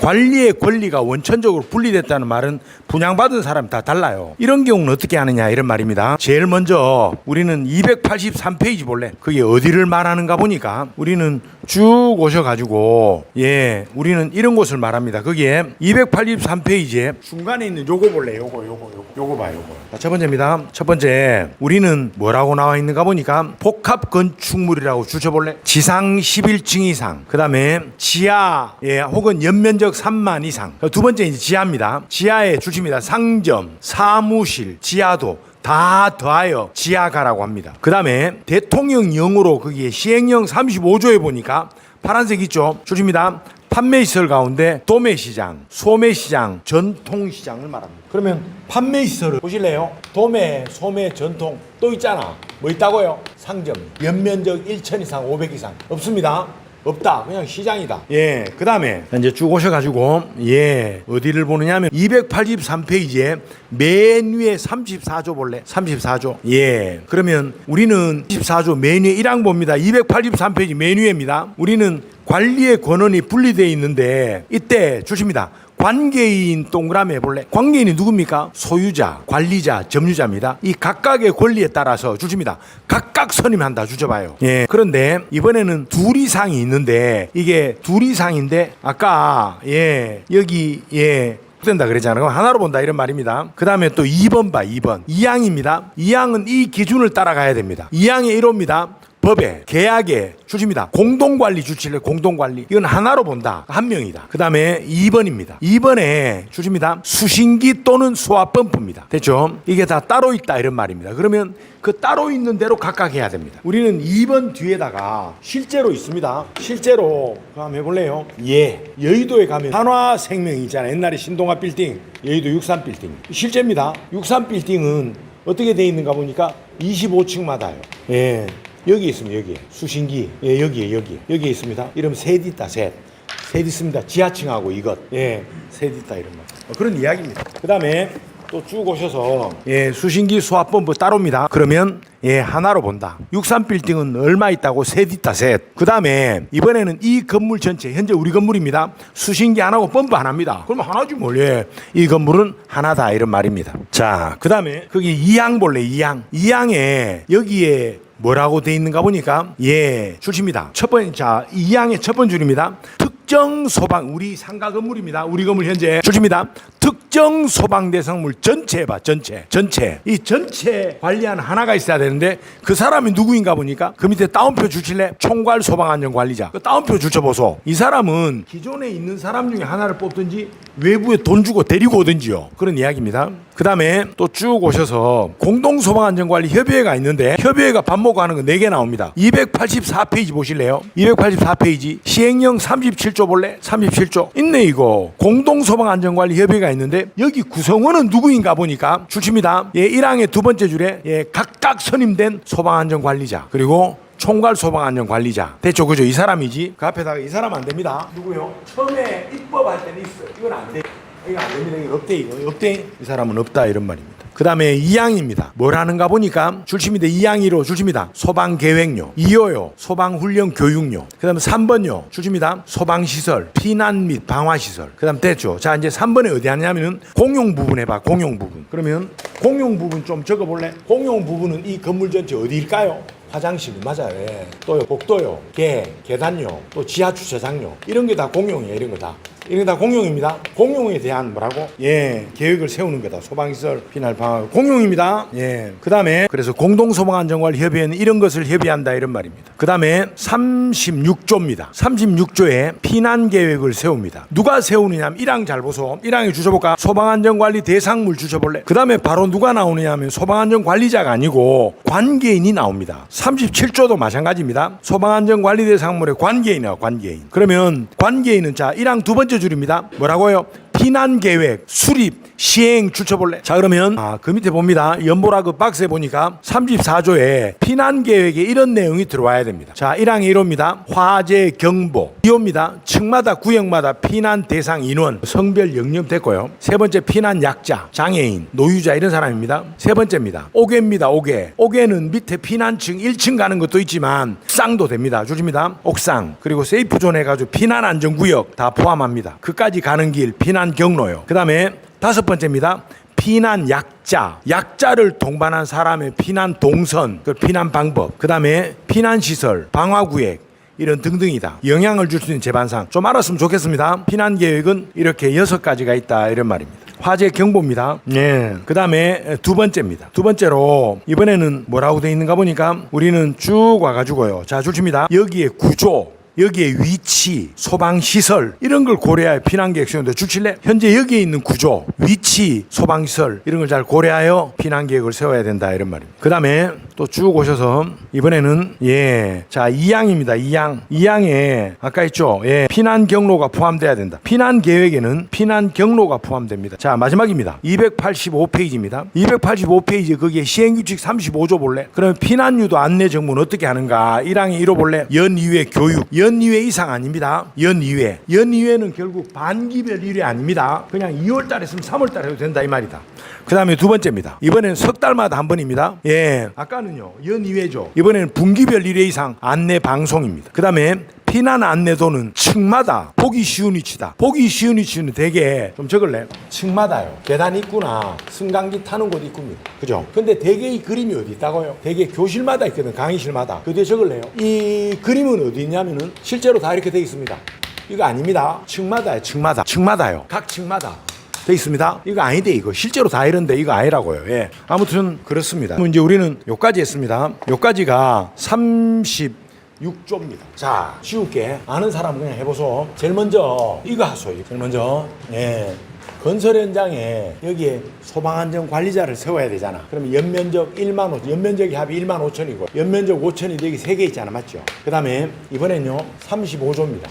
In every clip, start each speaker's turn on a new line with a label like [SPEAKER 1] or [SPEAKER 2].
[SPEAKER 1] 관리의 권리가 원천적으로 분리됐다는 말은 분양받은 사람 다 달라요. 이런 경우는 어떻게 하느냐 이런 말입니다. 제일 먼저 우리는 283페이지 볼래? 그게 어디를 말하는가 보니까 우리는 쭉 오셔가지고 우리는 이런 곳을 말합니다. 거기에 283페이지에 중간에 있는 요거 볼래? 요거 봐. 자, 첫 번째입니다. 첫 번째 우리는 뭐라고 나와 있는가 보니까 복합 건축물이라고 주셔볼래? 지상 11층 이상, 그 다음에 지하 혹은 연면적 3만 이상. 두 번째 이제 지하입니다. 지하에 주십니다. 상점, 사무실, 지하도 다 더하여 지하가라고 합니다. 그 다음에 대통령령으로 거기에 시행령 35조에 보니까 파란색 있죠? 주십니다. 판매시설 가운데 도매시장, 소매시장, 전통시장을 말합니다. 그러면 판매시설을 보실래요? 도매, 소매, 전통 또 있잖아. 뭐 있다고요? 상점, 연면적 1천 이상, 500 이상 없습니다. 없다. 그냥 시장이다. 그 다음에 이제 쭉 오셔가지고 어디를 보느냐 하면 283페이지에 맨 위에 34조 볼래? 34조. 그러면 우리는 34조 맨 위에 1항 봅니다. 283페이지 맨 위에입니다. 우리는 관리의 권한이 분리되어 있는데 이때 주십니다. 관계인 동그라미 해볼래? 관계인이 누굽니까? 소유자, 관리자, 점유자입니다. 이 각각의 권리에 따라서 주십니다. 각각 선임한다 주셔봐요. 그런데 이번에는 둘 이상이 있는데 이게 둘 이상인데 아까 여기 된다 그랬잖아요. 하나로 본다 이런 말입니다. 그 다음에 또 2번 봐. 2번 2항입니다. 2항은 이 기준을 따라가야 됩니다. 2항의 1호입니다. 법에 계약에 주십니다. 공동관리 주칠래? 공동관리 이건 하나로 본다. 한 명이다. 그 다음에 2번입니다. 2번에 주십니다. 수신기 또는 소화펌프입니다. 됐죠? 이게 다 따로 있다 이런 말입니다. 그러면 그 따로 있는 대로 각각 해야 됩니다. 우리는 2번 뒤에다가 실제로 있습니다. 실제로 한번 해볼래요? 여의도에 가면 한화생명 있잖아요. 옛날에 신동아 빌딩, 여의도 63 빌딩 실제입니다. 63 빌딩은 어떻게 돼 있는가 보니까 25층마다요. 여기 있습니다. 여기 수신기 여기에 있습니다. 이러면 셋 있다. 셋 있습니다. 지하층하고 이것 셋 있다 이런 말. 그런 이야기입니다. 그 다음에 또 쭉 오셔서 수신기 소화펌프 따로입니다. 그러면 하나로 본다. 63 빌딩은 얼마 있다고? 셋 있다. 셋. 그 다음에 이번에는 이 건물 전체 현재 우리 건물입니다. 수신기 하나고 펌프 하나입니다. 그러면 하나지 뭘. 이 건물은 하나다 이런 말입니다. 자, 그 다음에 거기 2항 볼래? 2항에 여기에 뭐라고 돼 있는가 보니까 주십니다. 첫 번째, 자, 2항의 첫 번째 줄입니다. 특정 소방, 우리 상가 건물입니다. 우리 건물 현재 주십니다. 특정 소방 대상물 전체 봐. 전체 이 전체 관리하는 하나가 있어야 되는데 그 사람이 누구인가 보니까 그 밑에 따옴표 주실래? 총괄 소방안전관리자. 그 따옴표 주쳐보소. 이 사람은 기존에 있는 사람 중에 하나를 뽑든지 외부에 돈 주고 데리고 오든지요. 그런 이야기입니다. 그 다음에 또 쭉 오셔서 공동소방안전관리 협의회가 있는데 협의회가 밥 먹고 하는 거 4개 나옵니다. 284페이지 보실래요? 284페이지 시행령 37조 볼래? 37조 있네. 이거 공동소방안전관리 협의회가 있는데 여기 구성원은 누구인가 보니까 주십니다. 1항의 두 번째 줄에 각각 선임된 소방안전관리자 그리고 총괄 소방안전관리자. 됐죠? 그죠? 이 사람이지. 그 앞에다가 이 사람 안 됩니다. 누구요? 처음에 입법할 때는 있어요. 이건 안 돼. 이거 안 됩니다. 이거 없대. 이거 없대. 이 사람은 없다 이런 말입니다. 그 다음에 2항입니다. 뭘 하는가 보니까 주십니다. 2항1호 주십니다. 소방계획료. 2호요. 소방훈련 교육료. 그 다음에 3번요. 주십니다. 소방시설, 피난 및 방화시설. 그 다음 됐죠. 자, 이제 3번에 어디 하냐면은 공용부분 해봐. 공용부분. 그러면 공용부분 좀 적어볼래? 공용부분은 이 건물 전체 어디일까요? 화장실 맞아요. 또요 복도요, 계단요, 또 지하 주차장요 이런 게 다 공용이에요. 이런 거 다. 이런 게 다 공용입니다. 공용에 대한 뭐라고? 계획을 세우는 거다. 소방시설, 피난 방화 공용입니다. 그 다음에 그래서 공동소방안전관리협의회는 이런 것을 협의한다 이런 말입니다. 그 다음에 36조입니다. 36조에 피난계획을 세웁니다. 누가 세우느냐 하면 1항 잘 보소. 1항에 주셔볼까? 소방안전관리 대상물 주셔볼래? 그 다음에 바로 누가 나오느냐 하면 소방안전관리자가 아니고 관계인이 나옵니다. 37조도 마찬가지입니다. 소방안전관리 대상물의 관계인이야. 관계인. 그러면 관계인은 자 1항 두 번째 줄입니다. 뭐라고요? 피난계획 수립 시행 줄쳐볼래? 자, 그러면 그 밑에 봅니다. 연보라 그 박스에 보니까 34조에 피난계획에 이런 내용이 들어와야 됩니다. 자, 1항에 이럽니다. 화재 경보 2호입니다. 층마다 구역마다 피난 대상 인원 성별 영역됐고요. 세 번째 피난 약자 장애인 노유자 이런 사람입니다. 세 번째입니다. 옥외입니다. 옥외는 밑에 피난층 1층 가는 것도 있지만 옥상도 됩니다. 주십니다. 옥상 그리고 세이프존 해가지고 피난 안전구역 다 포함합니다. 그까지 가는 길 피난 경로요. 그 다음에 다섯 번째입니다. 피난 약자를 동반한 사람의 피난 동선, 그 피난 방법, 그 다음에 피난 시설, 방화구역 이런 등등이다. 영향을 줄 수 있는 재반상 좀 알았으면 좋겠습니다. 피난 계획은 이렇게 6가지가 있다 이런 말입니다. 화재 경보입니다. 네. 그 다음에 두 번째입니다. 두 번째로 이번에는 뭐라고 되어 있는가 보니까 우리는 쭉 와가지고요. 자, 줄칩니다. 여기에 구조, 여기에 위치, 소방시설 이런 걸 고려하여 피난계획 세우는데 주칠래? 현재 여기에 있는 구조, 위치, 소방시설 이런 걸 잘 고려하여 피난계획을 세워야 된다 이런 말입니다. 그 다음에 또 쭉 오셔서 이번에는 자 2항입니다. 2항에 아까 있죠. 피난 경로가 포함돼야 된다. 피난 계획에는 피난 경로가 포함됩니다. 자, 마지막입니다. 285페이지입니다. 285페이지 거기에 시행규칙 35조 볼래? 그러면 피난유도 안내 정보는 어떻게 하는가? 1항에 1호 볼래? 연이외 교육. 연이외 이상 아닙니다. 연이외는 결국 반기별 일이 아닙니다. 그냥 2월달에 했으면 3월달에 해도 된다 이 말이다. 그 다음에 두 번째입니다. 이번에는 석 달마다 한 번입니다. 아까는요 연이외죠. 이번에는 분기별 1회 이상 안내 방송입니다. 그 다음에 피난 안내도는 층마다 보기 쉬운 위치다. 보기 쉬운 위치는 되게 좀 적을래? 층마다요. 계단 입구나 승강기 타는 곳 입구입니다. 그죠? 근데 되게 이 그림이 어디 있다고요? 되게 교실마다 있거든. 강의실마다. 그 뒤에 적을래요? 이 그림은 어디 있냐면은 실제로 다 이렇게 되어 있습니다. 이거 아닙니다. 층마다요. 각 층마다 돼 있습니다. 이거 아닌데 이거 실제로 다 이런데 이거 아니라고요. 아무튼 그렇습니다. 이제 우리는 요까지 했습니다. 요까지가 36조입니다. 자, 쉬울게 아는 사람은 그냥 해보소. 제일 먼저 이거 하소. 제일 먼저 건설 현장에 여기에 소방안전관리자를 세워야 되잖아. 그러면 연면적 1만 5천, 연면적이 합이 1만 5천이고 연면적 5천이 여기 3개 있잖아. 맞죠? 그 다음에 이번엔요 35조입니다.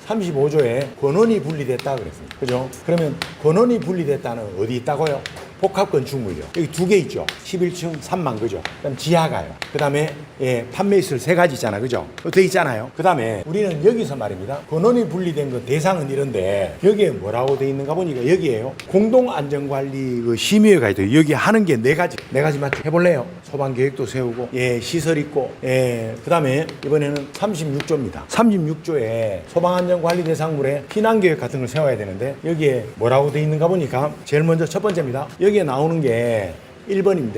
[SPEAKER 1] 35조에 권원이 분리됐다 그랬습니다. 그죠? 그러면 권원이 분리됐다는 어디 있다고요? 복합건축물이요. 여기 2개 있죠. 11층 3만 그죠? 그다음 지하가요. 그다음에 판매시설 3가지 있잖아. 그죠? 돼 있잖아요. 그다음에 우리는 여기서 말입니다. 권원이 분리된 거 대상은 이런데 여기에 뭐라고 돼 있는가 보니까 여기에요. 공동안전관리 그 심의회가 있어요. 여기 하는 게 4가지 맞죠? 해볼래요? 소방계획도 세우고 시설 있고 그다음에 이번에는 36조입니다. 36조에 소방안전관리 대상물에 피난계획 같은 걸 세워야 되는데 여기에 뭐라고 돼 있는가 보니까 제일 먼저 첫 번째입니다. 여기에 나오는 게 1번입니다.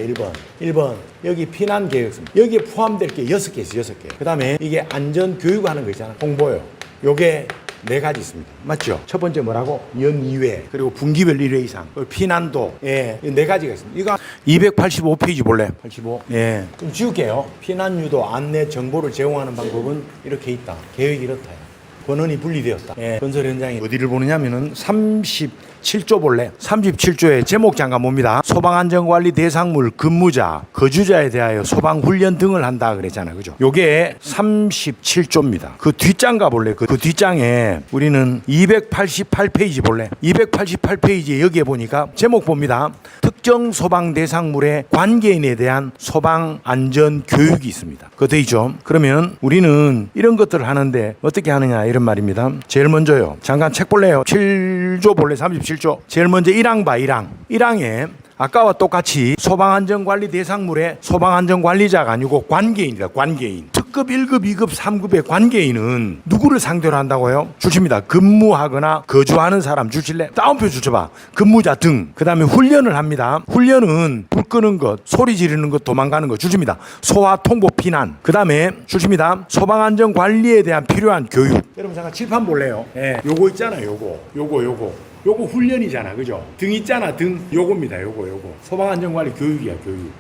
[SPEAKER 1] 1번. 여기 피난 계획서입니다. 여기에 포함될 게 6개 있어요. 6개. 그 다음에 이게 안전교육하는 거 있잖아요. 홍보요. 요게 4가지 있습니다. 맞죠? 첫 번째 뭐라고? 연이외. 그리고 분기별 1회 이상. 그리고 피난도. 4가지가 있습니다. 이거 285페이지 볼래? 85. 좀 지울게요. 피난유도 안내 정보를 제공하는 방법은 이렇게 있다. 계획이 이렇다. 권원이 분리되었다. 건설 현장에 어디를 보느냐면은 37조 볼래? 37조의 제목 잠깐 봅니다. 소방안전관리 대상물 근무자, 거주자에 대하여 소방훈련 등을 한다 그랬잖아요. 그죠? 요게 37조입니다. 그 뒷장 가볼래? 그 뒷장에 우리는 288페이지 볼래? 288페이지에 여기에 보니까 제목 봅니다. 특정 소방 대상물의 관계인에 대한 소방안전 교육이 있습니다. 그거 돼 있죠? 그러면 우리는 이런 것들을 하는데 어떻게 하느냐 이런 말입니다. 제일 먼저요. 잠깐 책 볼래요? 7조 볼래? 37조. 제일 먼저 1항 봐. 1항에 아까와 똑같이 소방안전관리 대상물의 소방안전관리자가 아니고 관계인이다. 관계인. 특급 1급, 2급, 3급의 관계인은 누구를 상대로 한다고요? 주십니다. 근무하거나 거주하는 사람 주실래? 다운표 주셔봐. 근무자 등. 그 다음에 훈련을 합니다. 훈련은 불 끄는 것, 소리 지르는 것, 도망가는 것 주십니다. 소화, 통보, 피난. 그 다음에 주십니다. 소방안전관리에 대한 필요한 교육. 여러분 잠깐 칠판 볼래요? 요거 있잖아요. 요거 훈련이잖아. 그죠? 등 있잖아. 등. 요겁니다. 요거. 소방안전관리 교육이야. 교육.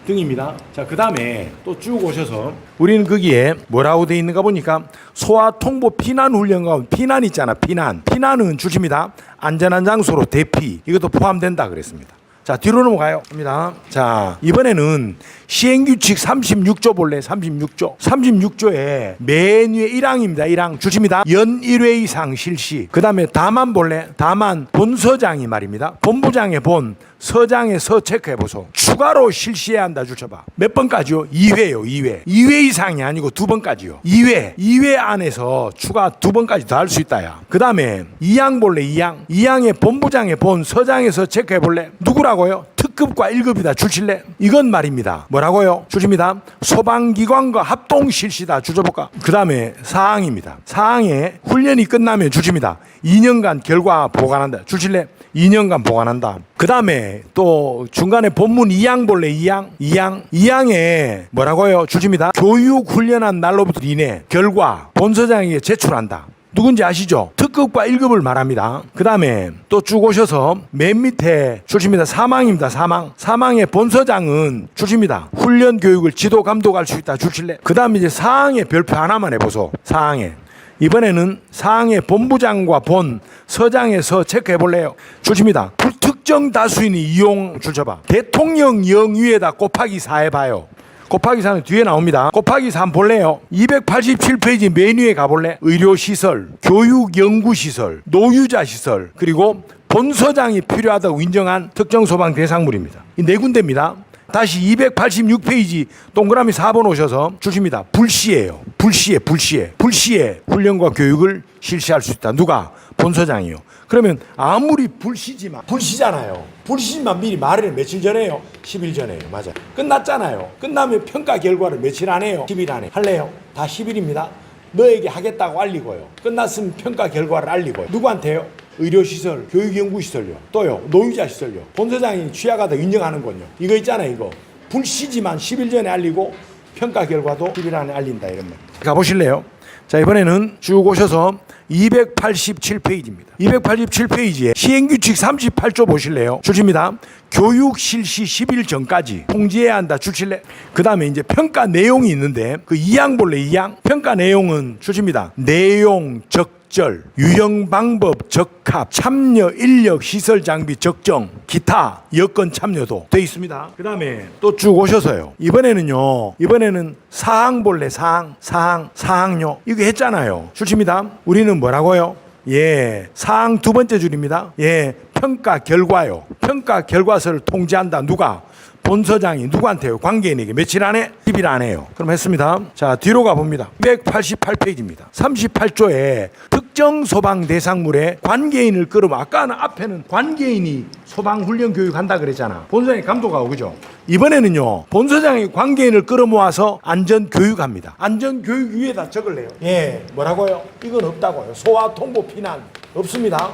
[SPEAKER 1] 등입니다. 자, 그 다음에 또 쭉 오셔서 우리는 거기에 뭐라고 돼 있는가 보니까 소화 통보 피난 훈련 가운데 피난 있잖아. 피난은 주십니다. 안전한 장소로 대피. 이것도 포함된다 그랬습니다. 자, 뒤로 넘어가요. 갑니다. 자, 이번에는 시행규칙 36조 볼래? 36조. 36조에 맨 위에 1항입니다. 1항 주십니다. 연 1회 이상 실시. 그 다음에 다만 볼래? 다만 본서장이 말입니다. 본부장의 본, 서장의 서 체크해보소. 추가로 실시해야 한다 주쳐봐. 몇 번까지요? 2회요. 2회. 2회 이상이 아니고 2번까지요. 2회 안에서 추가 2번까지 더 할 수 있다야. 그 다음에 2항 볼래? 2항. 2항의 본부장의 본, 서장의 서 체크해볼래? 누구라고요? 특급과 1급이다 주실래? 이건 말입니다. 뭐라고요? 주십니다. 소방기관과 합동 실시다 주줘볼까? 그 다음에 4항입니다. 4항에 훈련이 끝나면 주십니다. 2년간 결과 보관한다 주실래? 2년간 보관한다. 그 다음에 또 중간에 본문 2항 볼래? 2항에 뭐라고요? 주십니다. 교육 훈련한 날로부터 이내 결과 본서장에게 제출한다. 누군지 아시죠? 특급과 1급을 말합니다. 그 다음에 또 쭉 오셔서 맨 밑에 주십니다. 3항입니다. 3항의 본서장은 주십니다. 훈련 교육을 지도 감독할 수 있다 주실래? 그 다음에 이제 4항의 별표 하나만 해보소. 4항에 이번에는 4항의 본부장과 본 서장의 서 체크해볼래요? 주십니다. 불특정 다수인이 이용 주셔봐. 대통령 영위에다 곱하기 4 해봐요. 곱하기 4는 뒤에 나옵니다. 곱하기 3 볼래요? 287페이지 메뉴에 가볼래? 의료시설, 교육연구시설, 노유자시설, 그리고 본서장이 필요하다고 인정한 특정 소방 대상물입니다. 이 네 군데입니다. 다시 286페이지 동그라미 4번 오셔서 주십니다. 불시에요. 불시에 훈련과 교육을 실시할 수 있다. 누가? 본서장이요. 그러면 아무리 불시잖아요. 불시지만 미리 말을 며칠 전에요? 10일 전에요. 맞아요. 끝났잖아요. 끝나면 평가 결과를 며칠 안에요? 10일 안에. 할래요? 다 10일입니다. 너에게 하겠다고 알리고요. 끝났으면 평가 결과를 알리고요. 누구한테요? 의료시설, 교육연구시설요. 또요, 노유자시설요. 본서장이 취약하다 인정하는군요. 이거 있잖아요. 이거. 불시지만 10일 전에 알리고 평가 결과도 10일 안에 알린다. 이런 말. 가보실래요? 자, 이번에는 쭉 오셔서 287페이지입니다. 287페이지에 시행규칙 38조 보실래요? 주십니다. 교육 실시 10일 전까지 통지해야 한다 주실래? 그 다음에 이제 평가 내용이 있는데 그 2항 볼래? 2항? 평가 내용은 주십니다. 내용, 적절, 유형 방법, 적합, 참여 인력, 시설 장비 적정, 기타 여건 참여도 돼 있습니다. 그 다음에 또 쭉 오셔서요. 이번에는 사항 볼래? 사항요. 이거 했잖아요. 주십니다. 우리는 뭐라고요? 예, 사항 두 번째 줄입니다. 예, 평가 결과요. 평가 결과서를 통지한다. 누가? 본서장이 누구한테요? 관계인에게. 며칠 안에? 10일 안에요. 그럼 했습니다. 자, 뒤로 가봅니다. 288페이지입니다. 38조에 특정 소방 대상물에 관계인을 끌어모. 아까는 앞에는 관계인이 소방훈련 교육한다 그랬잖아. 본서장이 감독하고, 그죠? 이번에는요, 본서장이 관계인을 끌어모아서 안전교육합니다. 안전교육 위에다 적을래요. 예, 뭐라고요? 이건 없다고요. 소화, 통보, 피난 없습니다.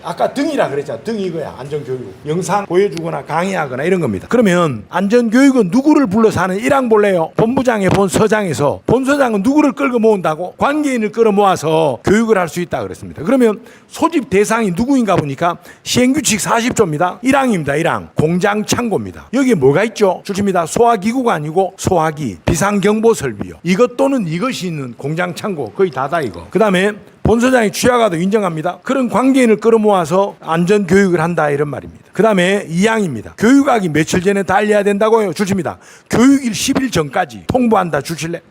[SPEAKER 1] 아까 등이라 그랬잖아. 등이 이거야. 안전교육. 영상 보여주거나 강의하거나 이런 겁니다. 그러면 안전교육은 누구를 불러서 하는 1항 볼래요? 본부장의 본 서장에서 본서장은 누구를 끌고 모은다고? 관계인을 끌어 모아서 교육을 할 수 있다 그랬습니다. 그러면 소집 대상이 누구인가 보니까 시행규칙 40조입니다. 1항입니다. 1항. 공장 창고입니다. 여기에 뭐가 있죠? 주십니다. 소화기구가 아니고 소화기, 비상경보설비요. 이것 또는 이것이 있는 공장 창고. 거의 다다 이거. 그 다음에 본서장이 취약하다 인정합니다. 그런 관계인을 끌어모아서 안전교육을 한다 이런 말입니다. 그 다음에 2항입니다. 교육하기 며칠 전에 다 알려야 된다고요? 주십니다. 교육일 10일 전까지 통보한다 주실래?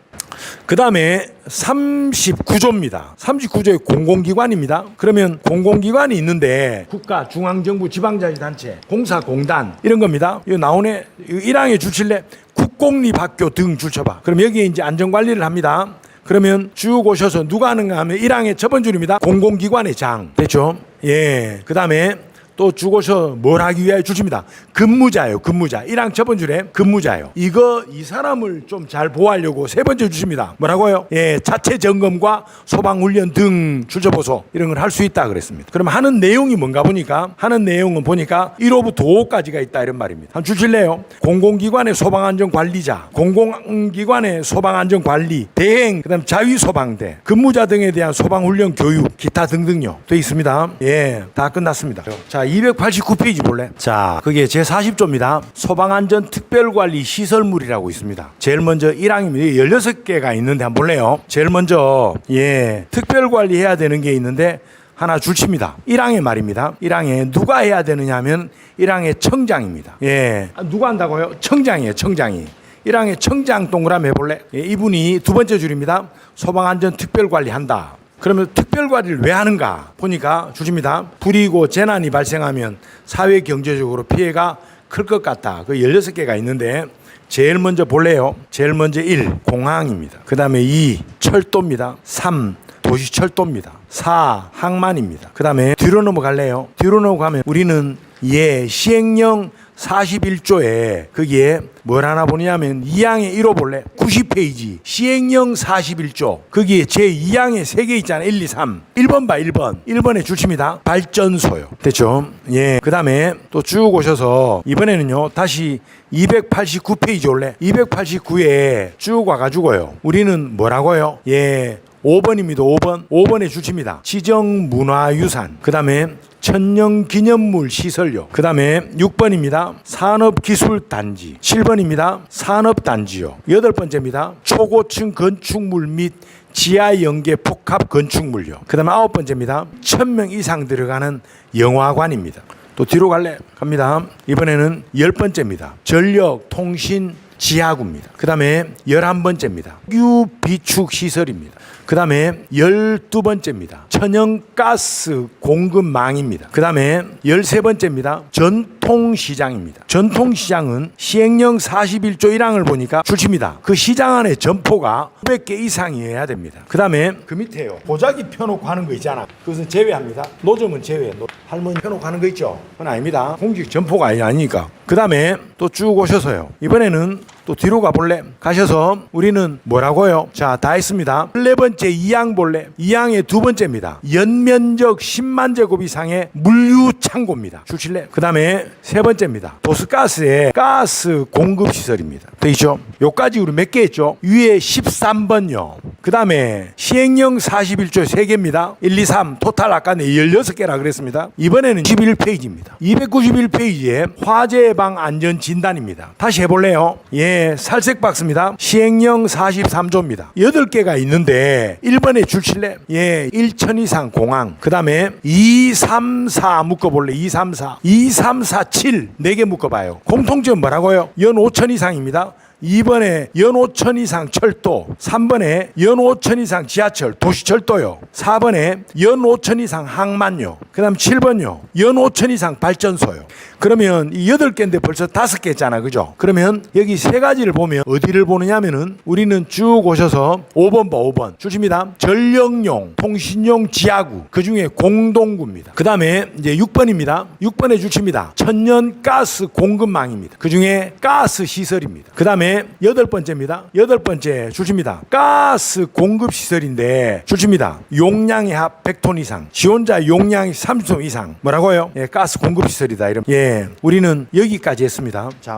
[SPEAKER 1] 그 다음에 39조입니다. 39조의 공공기관입니다. 그러면 공공기관이 있는데 국가, 중앙정부, 지방자치단체, 공사, 공단 이런 겁니다. 이거 나오네. 1항에 주실래? 국공립학교 등 주쳐봐. 그럼 여기에 이제 안전관리를 합니다. 그러면 쭉 오셔서 누가 하는가 하면 1항의 첫 번째 줄입니다. 공공기관의 장. 됐죠? 예. 그 다음에 또 쭉 오셔서 뭘 하기 위하여 주십니다. 근무자예요. 근무자. 1항 첫 번째 줄에 근무자예요. 이 사람을 좀 잘 보호하려고 세 번째 주십니다. 뭐라고요? 예. 자체 점검과 소방훈련 등 주저보소 이런 걸 할 수 있다 그랬습니다. 그럼 하는 내용이 뭔가 보니까 하는 내용은 보니까 1호부터 5호까지가 있다 이런 말입니다. 한번 주실래요? 공공기관의 소방안전관리자, 공공기관의 소방안전관리, 대행, 그 다음 자위소방대, 근무자 등에 대한 소방훈련 교육, 기타 등등요. 돼 있습니다. 예. 다 끝났습니다. 자, 289페이지 볼래? 자, 그게 제40조입니다. 소방안전 특별관리 시설물이라고 있습니다. 제일 먼저 1항입니다. 16개가 있는데 한번 볼래요? 제일 먼저, 예, 특별관리 해야 되는 게 있는데, 하나 줄칩니다. 1항에 말입니다. 1항에 누가 해야 되느냐 하면 1항의 청장입니다. 예. 누가 한다고요? 청장이에요. 청장이. 1항의 청장 동그라미 해볼래? 예, 이분이 두 번째 줄입니다. 소방안전 특별관리한다. 그러면 특별관리를 왜 하는가 보니까 주십니다. 불이고 재난이 발생하면 사회 경제적으로 피해가 클 것 같다. 그 16개가 있는데 제일 먼저 볼래요. 제일 먼저 1. 공항입니다. 그 다음에 2. 철도입니다. 3. 도시철도입니다. 4. 항만입니다. 그 다음에 뒤로 넘어갈래요. 뒤로 넘어가면 우리는 시행령 41조에 거기에 뭘 하나 보냐면 2항에 1호 볼래? 90페이지 시행령 41조 거기에 제2항에 3개 있잖아요. 1, 2, 3 1번 봐. 1번에 줄칩니다. 발전소요. 됐죠? 예. 그 다음에 또 쭉 오셔서 이번에는요 다시 289페이지 올래? 289에 쭉 와가지고요 우리는 뭐라고요? 5번입니다. 5번에 줄칩니다. 지정문화유산. 그 다음에 천년기념물 시설요. 그 다음에 6번입니다. 산업기술단지. 7번입니다. 산업단지요. 8번째입니다. 초고층 건축물 및 지하연계 폭합 건축물요. 그 다음에 9번째입니다. 1000명 이상 들어가는 영화관입니다. 또 뒤로 갈래? 갑니다. 이번에는 10번째입니다. 전력, 통신, 지하구입니다. 그 다음에 11번째입니다. 유비축시설입니다. 그 다음에 12번째입니다. 천연가스 공급망입니다. 그 다음에 13번째입니다. 전통시장입니다. 전통시장은 시행령 41조 1항을 보니까 줄칩니다. 그 시장 안에 점포가 500개 이상이어야 됩니다. 그 다음에 그 밑에요. 보자기 펴놓고 하는 거 있잖아. 그것은 제외합니다. 노점은 제외. 할머니 펴놓고 하는 거 있죠? 그건 아닙니다. 공식 점포가 아니니까. 그 다음에 또 쭉 오셔서요. 이번에는 또 뒤로 가볼래? 가셔서 우리는 뭐라고요? 자, 다 했습니다. 14번째 2항 볼래? 2항의 두 번째입니다. 연면적 10만 제곱 이상의 물류창고입니다. 줄칠래? 그 다음에 세 번째입니다. 도스가스의 가스 공급시설입니다. 되있죠? 요까지 우리 몇 개 했죠? 위에 13번요. 그 다음에 시행령 41조 3개입니다. 1, 2, 3 토탈 아까 16개라 그랬습니다. 이번에는 91페이지입니다. 291페이지에 화재 예방 안전 진단입니다. 다시 해볼래요? 살색 박스입니다. 시행령 43조입니다. 8개가 있는데 1번에 줄칠래? 1천 이상 공항. 그 다음에 2, 3, 4 묶어볼래? 2, 3, 4. 2, 3, 4, 7 4개 묶어봐요. 공통점 뭐라고요? 연 5천 이상입니다. 2번에 연 5천 이상 철도, 3번에 연 5천 이상 지하철, 도시철도요. 4번에 연 5천 이상 항만요. 그 다음 7번요. 연 5천 이상 발전소요. 그러면 이 8개인데 벌써 5개 있잖아. 그죠? 그러면 여기 세 가지를 보면 어디를 보느냐면은 우리는 쭉 오셔서 5번 봐. 5번. 주십니다. 전력용, 통신용 지하구. 그 중에 공동구입니다. 그 다음에 이제 6번입니다. 6번에 주십니다. 천연 가스 공급망입니다. 그 중에 가스 시설입니다. 그 다음에 8번째입니다. 8번째 주십니다. 가스 공급 시설인데 주십니다. 용량의 합 100톤 이상. 지원자 용량이 30톤 이상. 뭐라고요? 가스 공급 시설이다. 이런. 우리는 여기까지 했습니다. 자.